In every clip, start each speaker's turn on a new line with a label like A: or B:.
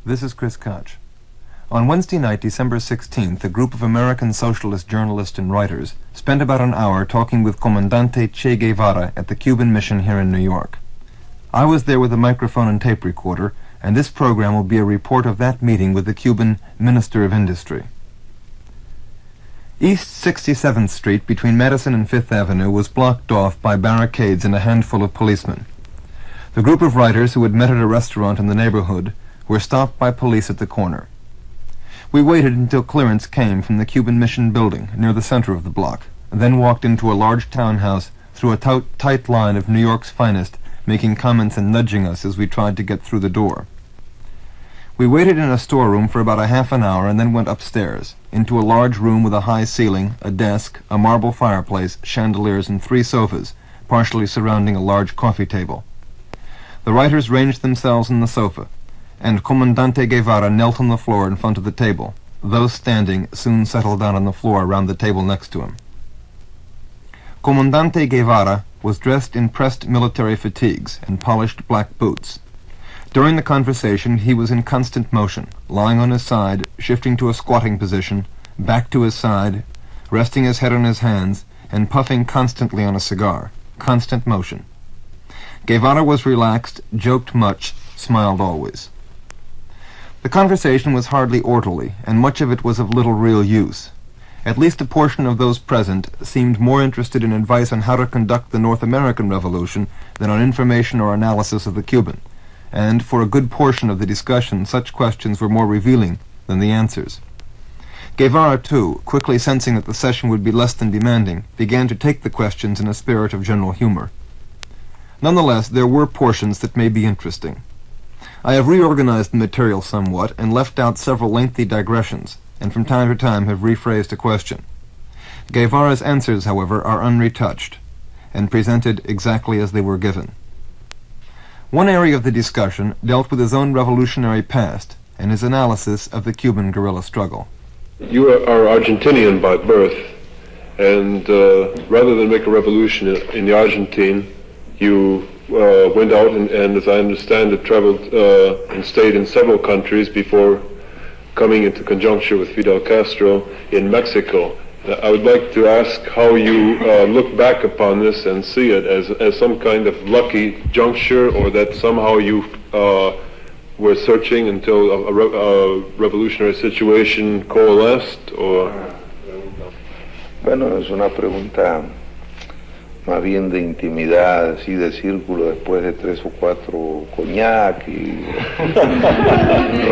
A: This is Chris Koch. On Wednesday night, December 16th, a group of American socialist journalists and writers spent about an hour talking with Comandante Che Guevara at the Cuban mission here in New York. I was there with a microphone and tape recorder, and this program will be a report of that meeting with the Cuban Minister of Industry. East 67th Street between Madison and Fifth Avenue was blocked off by barricades and a handful of policemen. The group of writers who had met at a restaurant in the neighborhood were stopped by police at the corner. We waited until clearance came from the Cuban Mission building near the center of the block, and then walked into a large townhouse through a tight line of New York's finest, making comments and nudging us as we tried to get through the door. We waited in a storeroom for about a half an hour and then went upstairs, into a large room with a high ceiling, a desk, a marble fireplace, chandeliers, and 3 sofas, partially surrounding a large coffee table. The writers ranged themselves on the sofa, and Comandante Guevara knelt on the floor in front of the table. Those standing soon settled down on the floor around the table next to him. Comandante Guevara was dressed in pressed military fatigues and polished black boots. During the conversation, he was in constant motion, lying on his side, shifting to a squatting position, back to his side, resting his head on his hands, and puffing constantly on a cigar. Constant motion. Guevara was relaxed, joked much, smiled always. The conversation was hardly orderly, and much of it was of little real use. At least a portion of those present seemed more interested in advice on how to conduct the North American Revolution than on information or analysis of the Cuban, and for a good portion of the discussion such questions were more revealing than the answers. Guevara, too, quickly sensing that the session would be less than demanding, began to take the questions in a spirit of general humor. Nonetheless, there were portions that may be interesting. I have reorganized the material somewhat and left out several lengthy digressions, and from time to time have rephrased a question. Guevara's answers, however, are unretouched, and presented exactly as they were given. One area of the discussion dealt with his own revolutionary past and his analysis of the Cuban guerrilla struggle.
B: You are Argentinian by birth, and rather than make a revolution in the Argentine, you went out and, as I understand it, traveled and stayed in several countries before coming into conjuncture with Fidel Castro in Mexico. I would like to ask how you look back upon this and see it as some kind of lucky juncture, or that somehow you were searching until a revolutionary situation coalesced, or...
C: Bueno, es una pregunta más bien de intimidad, así de círculo, después de 3 o 4 coñac y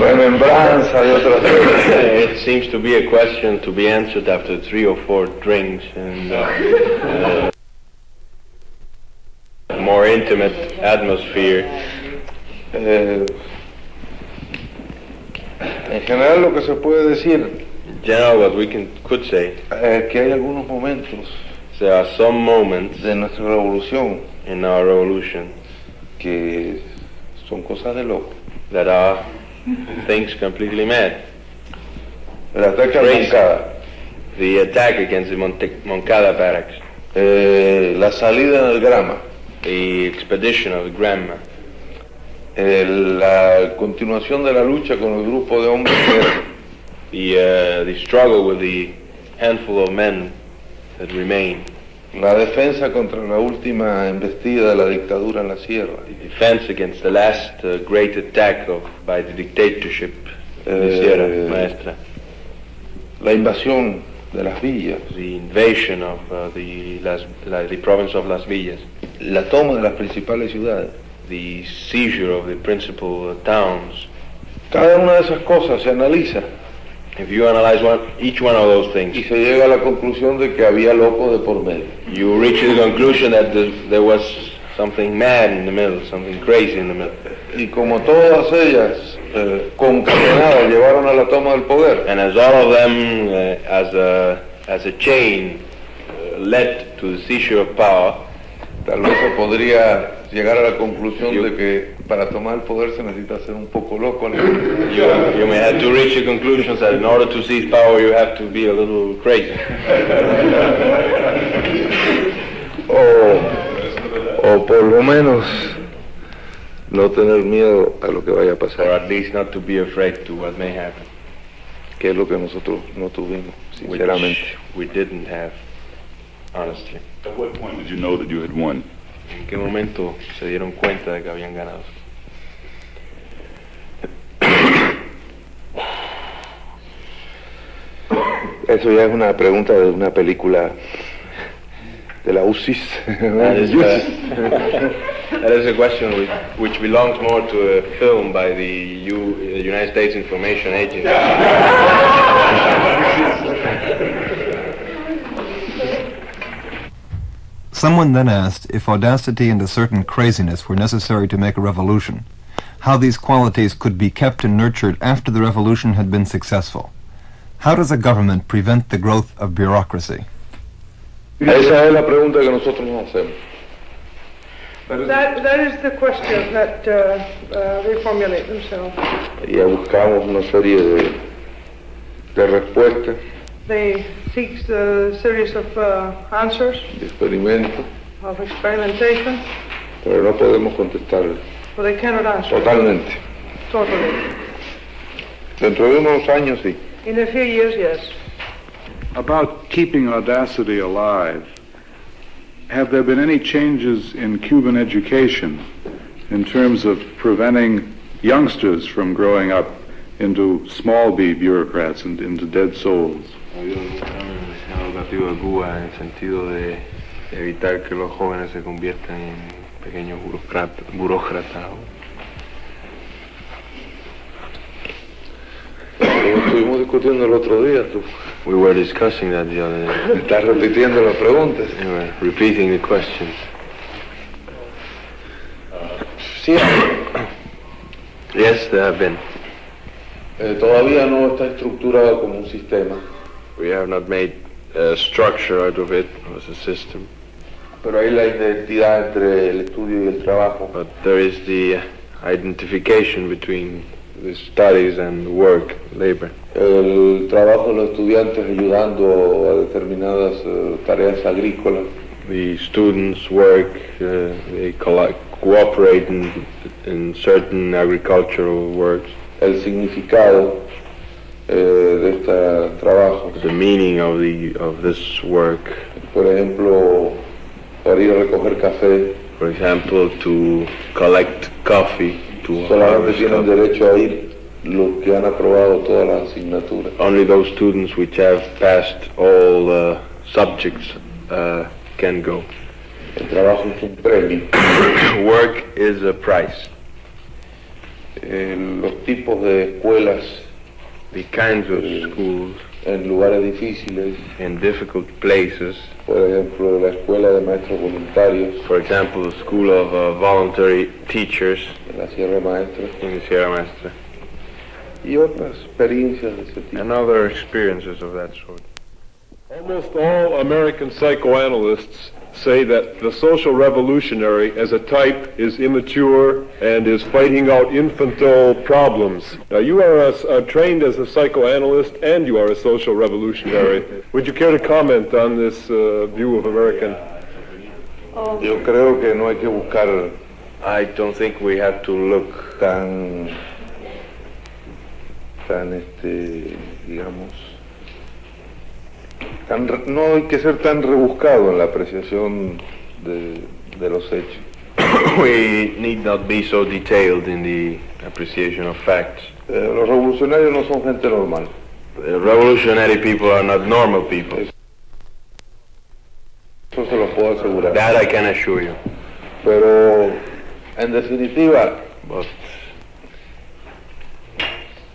C: remembranza de otras cosas.
D: It seems to be a question to be answered after 3 or 4 drinks and more intimate atmosphere.
C: En general lo que se puede decir
D: In general, what we could say,
C: es que hay algunos momentos
D: there are some moments
C: de nuestra revolución
D: in our revolution
C: que son cosas de loco.
D: that are things completely mad.
C: El ataque a
D: Crazy.
C: Moncada,
D: The attack against the Moncada barracks,
C: la salida en el Grama,
D: the expedition of the Granma,
C: la continuación de la lucha con el grupo de hombres que
D: the struggle with the handful of men that remain,
C: la defensa contra la última embestida de la dictadura en la sierra,
D: the defense against the last great attack by the dictatorship in the Sierra Maestra,
C: la invasión de las villas,
D: the invasion of the province of Las Villas,
C: la toma de las principales ciudades.
D: the seizure of the principal towns.
C: Cada una de esas cosas se analiza
D: If you analyze each one of those
C: y
D: things,
C: se llega a la conclusión de que había loco de por medio.
D: you reach the conclusion that there was something mad in the middle, something crazy in the middle.
C: Y como todas ellas concatenadas llevaron a la toma del poder,
D: And as all of them, as a chain, led to the seizure of power,
C: tal vez se podría llegar a la conclusión de que para tomar el poder se necesita ser un poco loco.
D: you may have to reach the conclusion that in order to seize power you have to be a little crazy.
C: O por lo menos No tener miedo a lo que vaya a
D: or
C: pasar,
D: at least not to be afraid to what may happen,
C: que es lo que nosotros no tuvimos,
D: which
C: sinceramente.
D: we didn't have, honestly.
E: At what point did you know that you had won?
D: ¿En qué momento se dieron cuenta de que habían ganado?
C: Eso ya es una pregunta de una película de la UCIS.
D: That is a question which belongs more to a film by the United States Information Agency.
A: Someone then asked if audacity and a certain craziness were necessary to make a revolution, how these qualities could be kept and nurtured after the revolution had been successful. How does a government prevent the growth of bureaucracy?
C: Esa es la pregunta que nosotros nos hacemos.
F: That is the question that they formulate themselves.
C: Y buscamos una serie de respuestas,
F: They seek a series of answers,
C: de experimentos,
F: of experimentation,
C: pero no podemos contestar
F: but they cannot answer
C: totalmente.
F: totally.
C: Dentro de unos años sí.
F: In a few years, yes.
E: About keeping audacity alive, have there been any changes in Cuban education in terms of preventing youngsters from growing up into small b bureaucrats and into dead souls?
D: Ha habido algún cambio en el sistema educativo de Cuba en el sentido de evitar que los jóvenes se conviertan en pequeños burócratas.
C: Como estuvimos discutiendo el otro día, tú
D: We were discussing that the other day.
C: estás repitiendo las preguntas.
D: We were repeating the questions.
C: Sí,
D: Yes, there have been.
C: todavía no está estructurado como un sistema,
D: We have not made a structure out of it as a system,
C: pero hay la identidad entre el estudio y el trabajo.
D: but there is the identification between the studies and work, labor.
C: El trabajo de los estudiantes ayudando a determinadas tareas agrícolas,
D: The students work, they cooperate in certain agricultural works.
C: el significado de este trabajo.
D: The meaning of this work,
C: Por ejemplo, para ir a recoger café,
D: for example, to collect coffee, to
C: solamente
D: harvest
C: tienen
D: coffee.
C: derecho a ir los que han aprobado todas las asignaturas.
D: Only those students which have passed all subjects can go.
C: El trabajo es un premio.
D: Work is a price.
C: Los tipos de escuelas
D: The kinds of schools
C: en lugares difíciles,
D: in difficult places,
C: por ejemplo, la escuela de maestros voluntarios
D: for example, the school of voluntary teachers
C: en la Sierra Maestra
D: in Sierra Maestra,
C: y otras experiencias de ese tipo.
D: and other experiences of that sort.
B: Almost all American psychoanalysts say that the social revolutionary as a type is immature and is fighting out infantile problems. Now you are trained as a psychoanalyst and you are a social revolutionary. Would you care to comment on this view of American?
C: Yo creo que no hay que buscar
D: I don't think we have to look
C: digamos, no hay que ser tan rebuscado en la apreciación de los hechos.
D: We need not be so detailed in the appreciation of facts.
C: Los revolucionarios no son gente normal.
D: Revolutionary people are not normal people.
C: Eso se lo puedo asegurar.
D: That I can assure you.
C: Pero, en definitiva,
D: But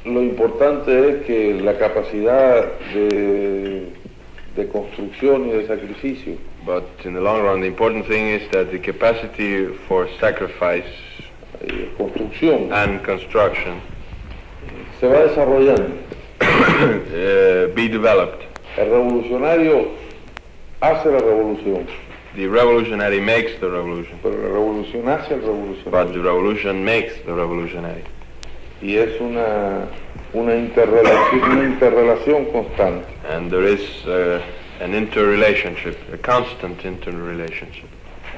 C: lo importante es que la capacidad de construcción y de sacrificio
D: in the long run, the important thing is that the capacity for sacrifice
C: construcción
D: and construction
C: se va desarrollando.
D: be developed.
C: El revolucionario hace la revolución,
D: The revolutionary makes the revolution,
C: pero la revolución hace el
D: but
C: revolucionario.
D: the revolution makes the revolutionary.
C: Y es una interrelación constante.
D: And there is an interrelationship, a constant interrelationship.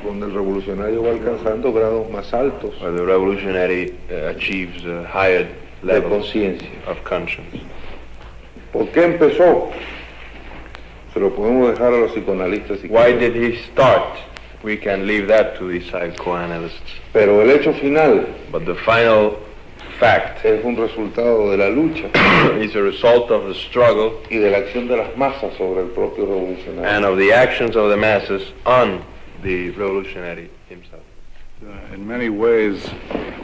C: donde el revolucionario va alcanzando grados más altos
D: where the revolutionary achieves higher
C: de
D: levels
C: conciencia.
D: of conscience.
C: ¿Por qué empezó? Se lo podemos dejar a los psicoanalistas si
D: Why
C: quieren.
D: did he start? We can leave that to the psychoanalysts.
C: Pero el hecho final
D: But the final fact
C: es un resultado de la lucha
D: is a result of the struggle
C: y de la acción de las masas sobre el propio revolucionario.
D: and of the actions of the masses on the revolutionary himself.
E: In many ways,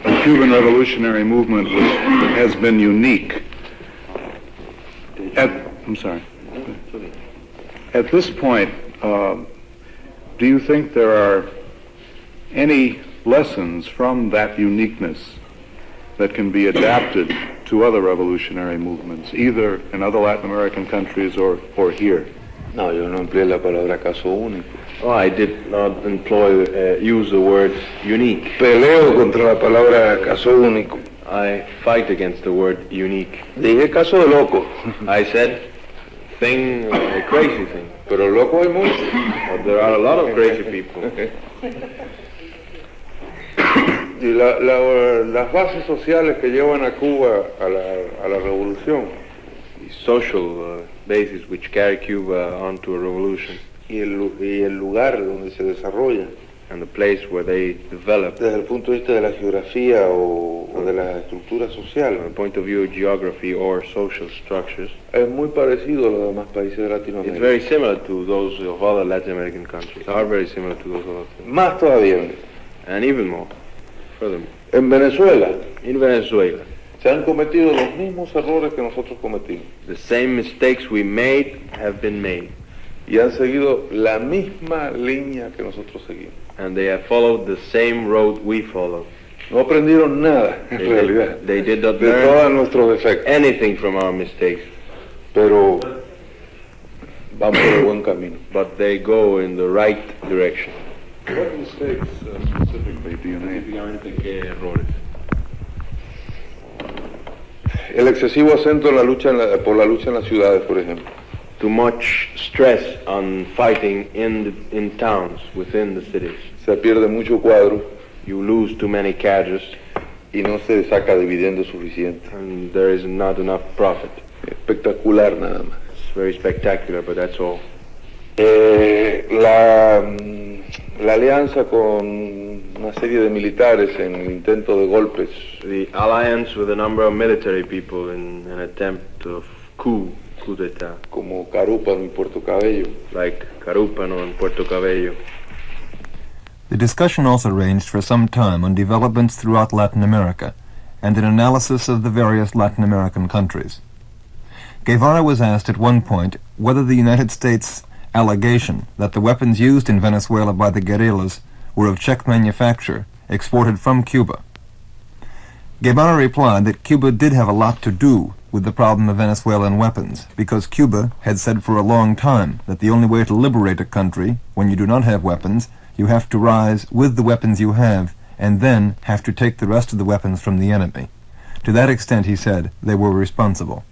E: the Cuban revolutionary movement has been unique. At this point, do you think there are any lessons from that uniqueness that can be adapted to other revolutionary movements, either in other Latin American countries or here?
C: No, yo no empleé la palabra caso único.
D: Oh, I did not use the word unique.
C: Peleo contra la palabra caso único.
D: I fight against the word unique.
C: Dije caso de loco.
D: I said thing, a crazy thing.
C: Pero loco hay mucho.
D: But there are a lot of crazy people.
C: Y las bases sociales que llevan a Cuba a la revolución
D: The social basis which carry Cuba onto a revolution
C: y el lugar donde se desarrolla
D: and the place where they develop
C: desde el punto de vista de la geografía o de la estructura social
D: from the point of view of geography or social structures,
C: es muy parecido a los demás países de
D: it's
C: Latinoamérica.
D: very similar to those of other Latin American countries, are very similar to those other things.
C: Más todavía,
D: And even more, furthermore,
C: en Venezuela
D: in Venezuela,
C: se han cometido los mismos errores que nosotros cometimos
D: the same mistakes we made have been made,
C: y han seguido la misma línea que nosotros seguimos.
D: and they have followed the same road we followed.
C: No aprendieron nada, en realidad,
D: They did not
C: de
D: learn
C: todos nuestros defectos,
D: anything from our mistakes,
C: pero van por el buen camino.
D: but they go in the right direction.
E: What mistakes specifically do you name?
C: El excesivo acento en la lucha por la lucha en las ciudades, por ejemplo.
D: Too much stress on fighting in towns, within the cities.
C: Se pierde mucho cuadro
D: You lose too many cadres,
C: y no se saca dividendo suficiente.
D: and there is not enough profit.
C: Espectacular nada más.
D: It's very spectacular, but that's all.
C: La alianza con una serie de militares en el intento de golpes
D: The alliance with a number of military people in an attempt of coup d'etat,
C: como Carúpano y Puerto Cabello
D: like Carúpano and Puerto Cabello.
A: The discussion also ranged for some time on developments throughout Latin America and an analysis of the various Latin American countries. Guevara was asked at one point whether the United States allegation that the weapons used in Venezuela by the guerrillas were of Czech manufacture, exported from Cuba. Guevara replied that Cuba did have a lot to do with the problem of Venezuelan weapons, because Cuba had said for a long time that the only way to liberate a country, when you do not have weapons, you have to rise with the weapons you have, and then have to take the rest of the weapons from the enemy. To that extent, he said, they were responsible.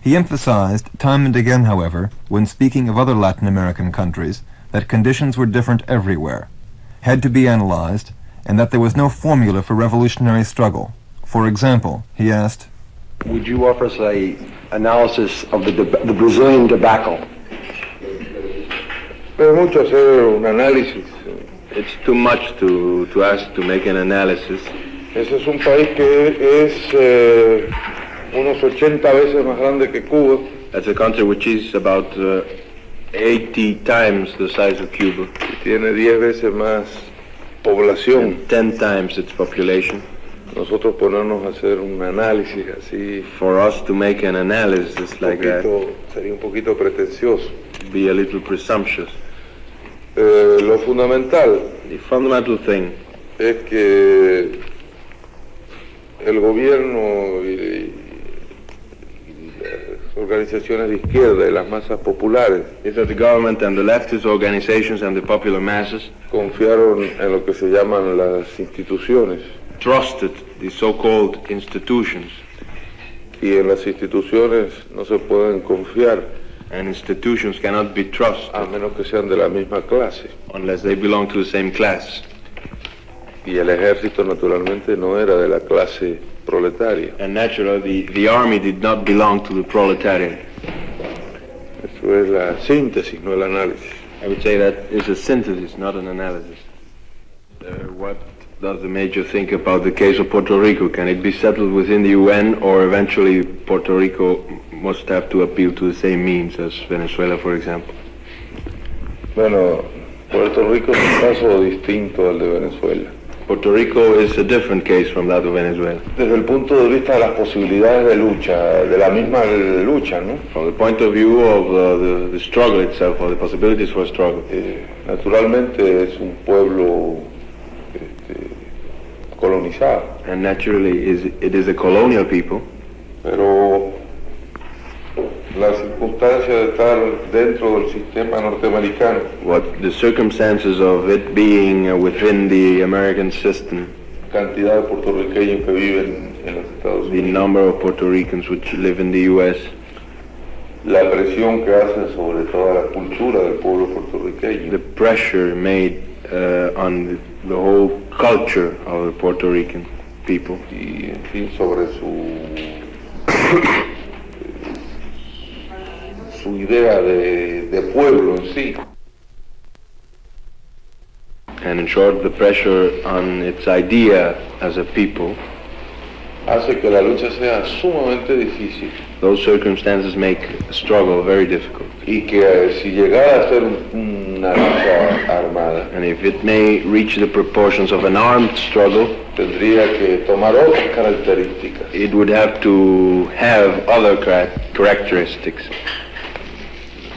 A: He emphasized time and again, however, when speaking of other Latin American countries, that conditions were different everywhere, had to be analyzed, and that there was no formula for revolutionary struggle. For example, he asked,
G: would you offer us an analysis of the Brazilian debacle?
C: Es mucho hacer un análisis.
D: It's too much to ask to make an analysis.
C: Ese es un país que es unos 80 veces más grande que Cuba.
D: That's a country which is about 80 times the size of Cuba,
C: Y tiene 10 veces más población.
D: 10 times its population.
C: Nosotros ponernos a hacer un análisis así
D: For us to make an analysis like that
C: sería un poquito pretencioso.
D: be a little presumptuous.
C: Lo fundamental
D: The fundamental thing
C: es que el gobierno y las organizaciones de izquierda y las masas populares
D: is that the government and the leftist organizations and the popular masses
C: confiaron en lo que se llaman las instituciones,
D: trusted the so-called institutions,
C: y en las instituciones no se pueden confiar
D: And institutions cannot be trusted
C: a menos que sean de la misma clase.
D: unless they belong to the same class.
C: Y el ejército naturalmente no era de la clase proletaria.
D: And naturally, the army did not belong to the proletariat.
C: Eso es la síntesis, no el análisis.
D: I would say that is a synthesis, not an analysis. What does the Major think about the case of Puerto Rico? Can it be settled within the UN, or eventually Puerto Rico must have to appeal to the same means as Venezuela, for example?
C: Bueno, Puerto Rico es un caso distinto al de Venezuela.
D: Puerto Rico is a different case from that of Venezuela.
C: Desde el punto de vista de las posibilidades de lucha, de la misma lucha, ¿no?
D: From the point of view of the struggle itself, or the possibilities for struggle.
C: Naturalmente es un pueblo colonizado.
D: And naturally, it is a colonial people.
C: Pero la circunstancia de estar dentro del sistema norteamericano,
D: What the circumstances of it being within the American system,
C: cantidad de puertorriqueños que viven en los Estados
D: the
C: Unidos,
D: number of Puerto Ricans which live in the U.S.,
C: la presión que hace sobre toda la cultura del pueblo puertorriqueño,
D: the pressure made on the whole culture of the Puerto Rican people,
C: y en fin sobre su idea de pueblo en sí.
D: and in short, the pressure on its idea as a people.
C: Hace que la lucha sea sumamente difícil
D: Those circumstances make a struggle very difficult.
C: y que si llegara a ser una lucha armada,
D: And if it may reach the proportions of an armed struggle,
C: tendría que tomar otras características.
D: it would have to have other characteristics.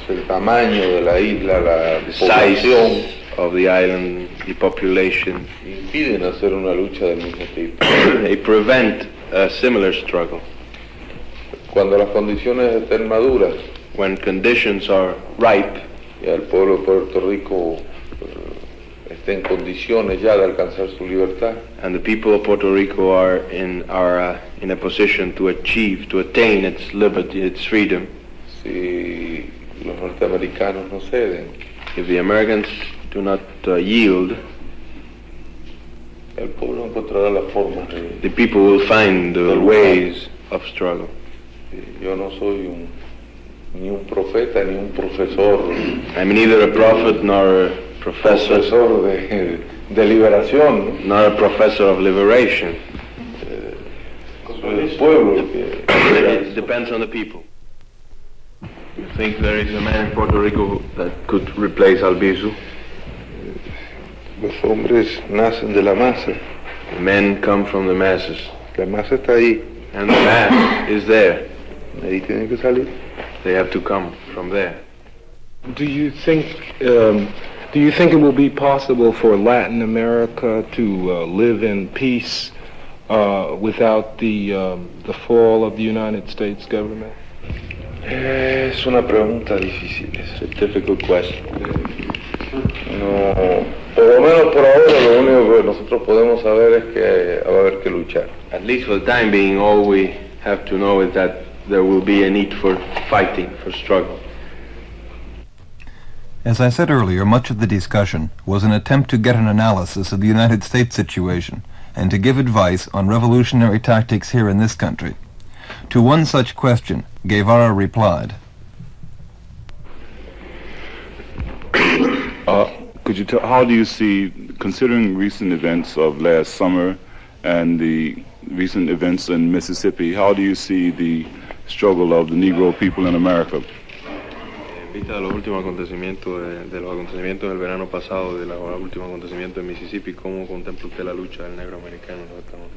C: El tamaño de la isla, la
D: The
C: población,
D: size of the island, the population,
C: impiden hacer una lucha del mismo tipo.
D: they prevent a similar struggle.
C: Cuando las condiciones estén maduras
D: When conditions are ripe
C: y el pueblo de Puerto Rico esté en condiciones ya de alcanzar su libertad,
D: and the people of Puerto Rico are in a position to attain its liberty, its freedom,
C: si los norteamericanos no ceden,
D: if the Americans do not yield,
C: el pueblo encontrará la forma de...
D: the people will find the ways of struggle.
C: Yo no soy ni un profeta ni un profesor,
D: I'm neither a prophet nor a professor,
C: de liberación,
D: nor a professor of liberation.
C: soy del pueblo.
D: It depends on the people. You think there is a man in Puerto Rico that could replace Albizu?
C: Los hombres nacen de la masa,
D: Men come from the masses,
C: la masa está ahí,
D: and the mass is there.
C: ahí tienen que salir.
D: They have to come from there.
H: Do you think it will be possible for Latin America to live in peace without the fall of the United States government?
C: Es una pregunta difícil.
D: It's a difficult question.
C: No, por lo menos por ahora lo único que nosotros podemos saber es que va a haber que luchar.
D: At least for the time being, all we have to know is that there will be a need for fighting, for struggle.
A: As I said earlier, much of the discussion was an attempt to get an analysis of the United States situation and to give advice on revolutionary tactics here in this country. To one such question, Guevara replied,
E: Could you tell, how do you see, considering recent events of last summer and the recent events in Mississippi, how do you see the struggle of the Negro people in America?
D: En vista de los últimos acontecimientos, de los acontecimientos del verano pasado, de los últimos acontecimientos en Mississippi, ¿cómo contempla usted la lucha del negro americano en los Estados Unidos?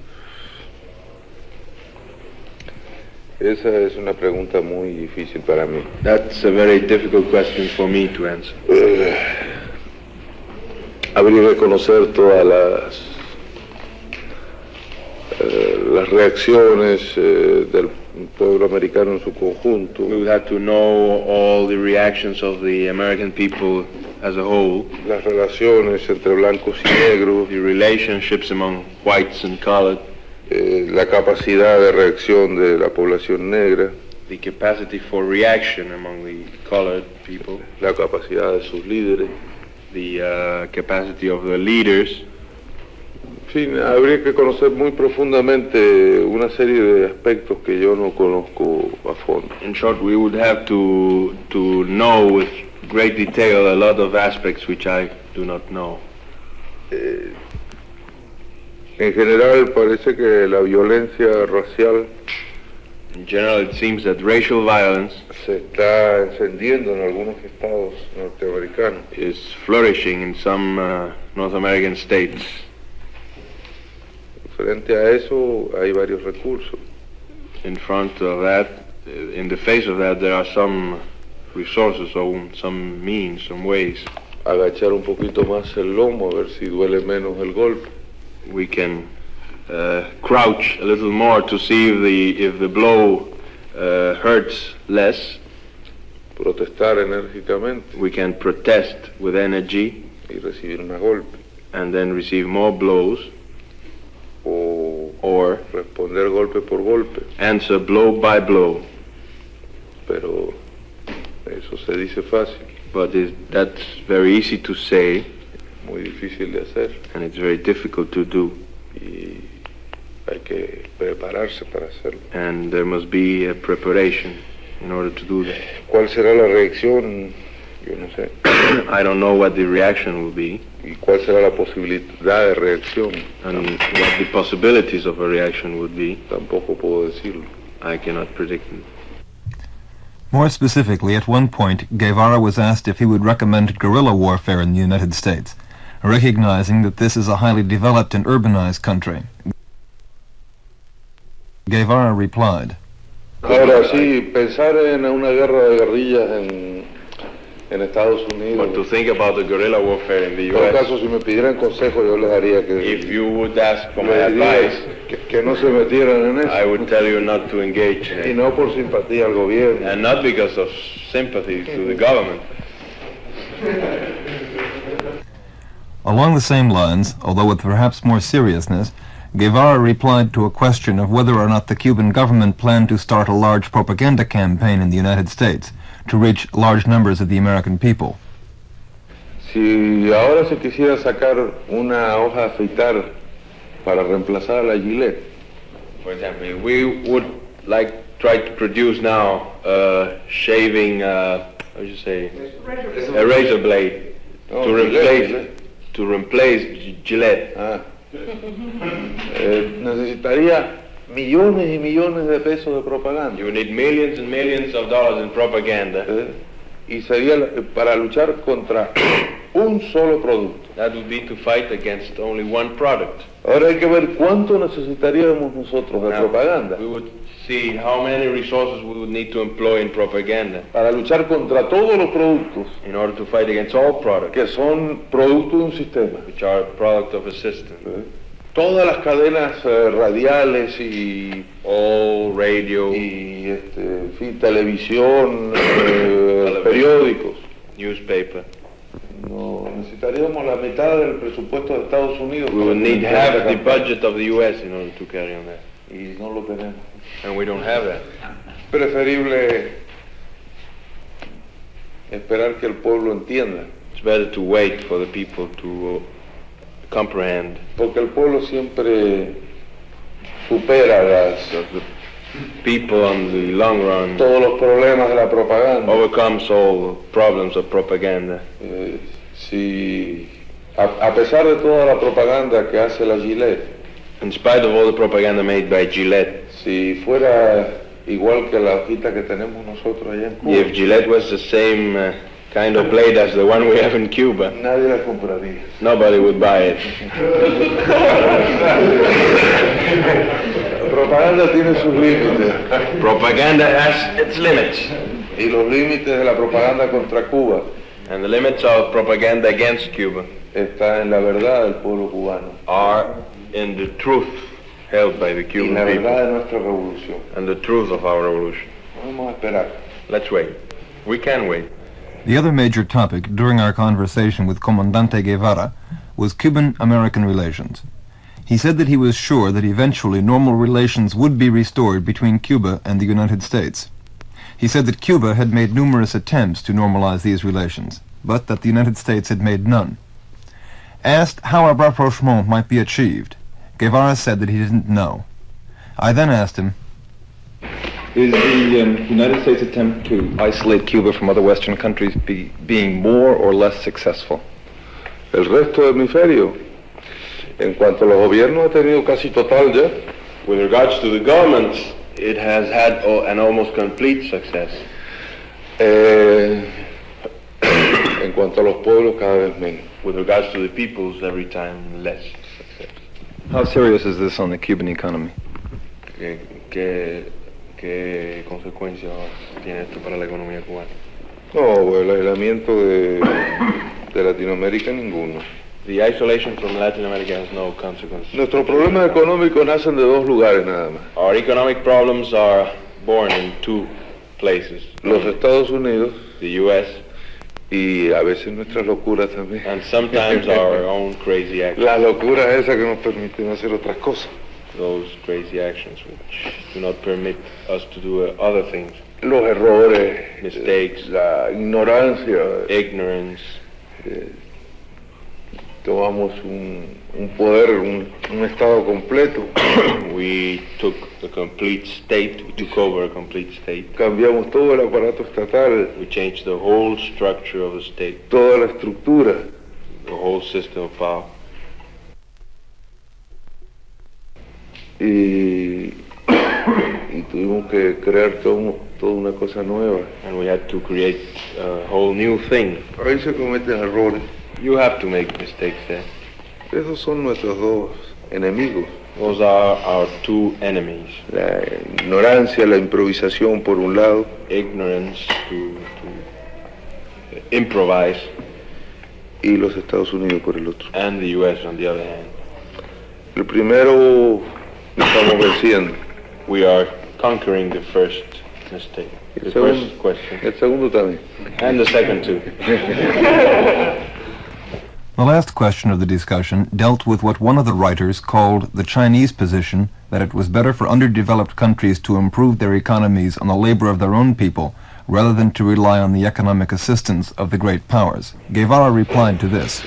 C: Esa es una pregunta muy difícil para mí.
D: That's a very difficult question for me to answer.
C: Habría que conocer todas las reacciones del pueblo americano en su conjunto,
D: We would have to know all the reactions of the American people as a whole,
C: las relaciones entre blancos y negros,
D: the relationships among whites and colored,
C: la capacidad de reacción de la población negra,
D: the capacity for reaction among the colored people,
C: la capacidad de sus líderes.
D: the capacity of the leaders.
C: En fin, habría que conocer muy profundamente una serie de aspectos que yo no conozco a fondo.
D: In short, we would have to know with great detail a lot of aspects which I do not know.
C: En general parece que la violencia racial
D: In general, it seems that racial violence
C: se está encendiendo en algunos estados norteamericanos.
D: is flourishing in some North American states.
C: Frente a eso hay varios recursos.
D: In front of that, in the face of that, there are some resources or some means, some ways.
C: Agachar un poquito más el lomo a ver si duele menos el golpe.
D: We can crouch a little more to see if the blow hurts less.
C: Protestar enérgicamente
D: We can protest with energy
C: y recibir más golpe.
D: and then receive more blows,
C: O responder golpe por golpe.
D: answer blow by blow.
C: Pero eso se dice fácil,
D: But that's very easy to say,
C: muy difícil de hacer.
D: and it's very difficult to do.
C: Y hay que prepararse para hacerlo.
D: And there must be a preparation in order to do that.
C: ¿Cuál será la reacción? Yo no sé.
D: I don't know what the reaction will be
C: ¿Y cuál será la posibilidad de reacción?
D: and what the possibilities of a reaction would be.
C: Tampoco puedo decirlo.
D: I cannot predict them.
A: More specifically, at one point, Guevara was asked if he would recommend guerrilla warfare in the United States, recognizing that this is a highly developed and urbanized country. Guevara replied,
C: Ahora sí, pensar en una guerra de guerrillas en Estados Unidos.
D: But to think about the guerrilla warfare in the
C: En todo
D: U.S.,
C: caso, si me pidieran consejo, yo les daría
D: if you would ask for my
C: les diría
D: advice,
C: que no se metieran en
D: I
C: eso.
D: would tell you not to engage in
C: Y
D: it.
C: no por simpatía al gobierno.
D: And not because of sympathy to the government.
A: Along the same lines, although with perhaps more seriousness, Guevara replied to a question of whether or not the Cuban government planned to start a large propaganda campaign in the United States to reach large numbers of the American people.
C: Si ahora se quisiera sacar una hoja de afeitar para reemplazar a la Gillette,
D: For example, we would like try to produce now shaving, how do you say, a razor blade
C: No,
D: to replace Gillette.
C: Necesitaría millones y millones de pesos de propaganda.
D: You need millions and millions of dollars in propaganda.
C: Y sería para luchar contra un solo producto.
D: That would be to fight against only one product.
C: Ahora hay que ver cuánto necesitaríamos nosotros de
D: Now,
C: propaganda
D: we would see how many resources we would need to employ in propaganda
C: para luchar contra todos los productos
D: in order to fight against all products,
C: que son producto de un sistema.
D: which are a product of a system.
C: Todas las cadenas radiales y
D: All radio,
C: en fin, televisión, periódicos.
D: newspaper.
C: No, necesitaríamos la mitad del presupuesto de Estados Unidos.
D: We would need half the budget of the U.S. in order to carry on that.
C: Y no lo tenemos.
D: And we don't have that.
C: Preferible esperar que el pueblo entienda,
D: It's better to wait for the people to comprehend.
C: porque el pueblo siempre supera
D: The people on the long run
C: todos los problemas de la propaganda.
D: overcomes all problems of propaganda.
C: Si a pesar de toda la propaganda que hace la Gillette,
D: In spite of all the propaganda made by Gillette,
C: si fuera igual que la hojita que tenemos nosotros allá en Cuba,
D: if Gillette was the same kind of blade as the one we have in Cuba,
C: nadie la compraría.
D: nobody would buy it.
C: La propaganda tiene sus límites
D: Propaganda has its limits,
C: y los límites de la propaganda contra Cuba
D: and the limits of propaganda against Cuba
C: está en la verdad del pueblo cubano
D: are in the truth held by the
C: y
D: Cuban
C: la verdad
D: people
C: de nuestra revolución.
D: and the truth of our revolution.
C: Vamos a esperar.
D: Let's wait. We can wait.
A: The other major topic during our conversation with Comandante Guevara was Cuban-American relations. He said that he was sure that eventually normal relations would be restored between Cuba and the United States. He said that Cuba had made numerous attempts to normalize these relations, but that the United States had made none. Asked how a rapprochement might be achieved, Guevara said that he didn't know. I then asked him,
I: is the United States attempt to isolate Cuba from other Western countries being more or less successful?
C: El resto del hemisferio, en cuanto a los gobiernos, ha tenido casi total ya.
D: With regards to the governments, it has had an almost complete success.
C: En cuanto a los pueblos, cada vez menos.
D: With regards to the peoples, every time less success.
I: How serious is this on the Cuban economy?
D: ¿Qué consecuencias tiene esto para la economía cubana?
C: No, el aislamiento de Latinoamérica ninguno.
D: The isolation from Latin America has no consequence.
C: Nuestros problemas económicos nacen de dos lugares nada más.
D: Our economic problems are born in two places.
C: Los Estados Unidos
D: the U.S.
C: y a veces nuestras locuras también.
D: And sometimes our own crazy actions.
C: Las locuras esas que nos permiten hacer otras cosas.
D: Those crazy actions which do not permit us to do other things.
C: Los errores,
D: mistakes,
C: la ignorancia,
D: ignorance.
C: Tomamos un poder, un estado completo.
D: We took a complete state, we took over a complete state.
C: Cambiamos todo el aparato estatal.
D: We changed the whole structure of the state.
C: Toda la estructura.
D: The whole system of power.
C: Y tuvimos que crear toda una cosa nueva.
D: And we had to create a whole new thing.
C: Ahí se cometen errores.
D: You have to make mistakes there.
C: Esos son nuestros dos enemigos.
D: Those are our two enemies.
C: La ignorancia, la improvisación por un lado.
D: Ignorance to improvise.
C: Y los Estados Unidos por el otro.
D: And the U.S. on the other hand.
C: El primero estamos venciendo.
D: We are conquering the first mistake. The first question.
C: El segundo también.
D: And the second too.
A: The last question of the discussion dealt with what one of the writers called the Chinese position that it was better for underdeveloped countries to improve their economies on the labor of their own people rather than to rely on the economic assistance of the great powers. Guevara replied to this.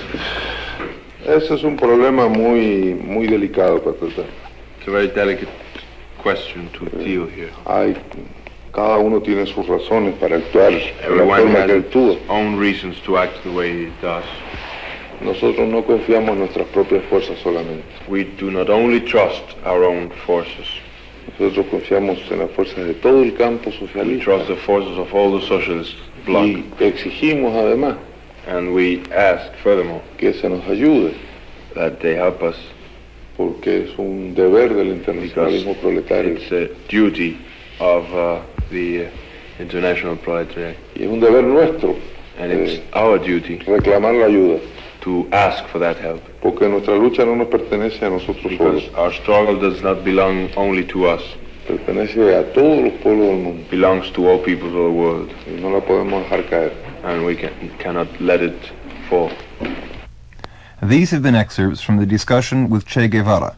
C: Ese es un problema muy delicado para tratar.
D: It's a very delicate question to deal here.
C: Cada uno tiene sus razones para actuar de la
D: Everyone
C: forma que
D: has
C: actúa.
D: his own reasons to act the way he does.
C: Nosotros no confiamos en nuestras propias fuerzas solamente.
D: We do not only trust our own forces.
C: Nosotros confiamos en las fuerzas de todo el campo
D: We
C: socialista.
D: trust the forces of all the socialist bloc.
C: Y exigimos además
D: And we ask, furthermore,
C: que se nos ayude,
D: that they help us
C: porque es un deber del internacionalismo proletario.
D: it's a duty of the international proletariat.
C: Y es un deber nuestro
D: And it's our duty
C: reclamar la ayuda,
D: to ask for that help.
C: porque nuestra lucha no nos pertenece a nosotros
D: Because
C: solos,
D: our struggle does not belong only to us.
C: pertenece a todos los pueblos del mundo
D: It belongs to all peoples of the world.
C: y no la podemos dejar caer.
D: And we cannot let it fall.
A: These have been excerpts from the discussion with Che Guevara.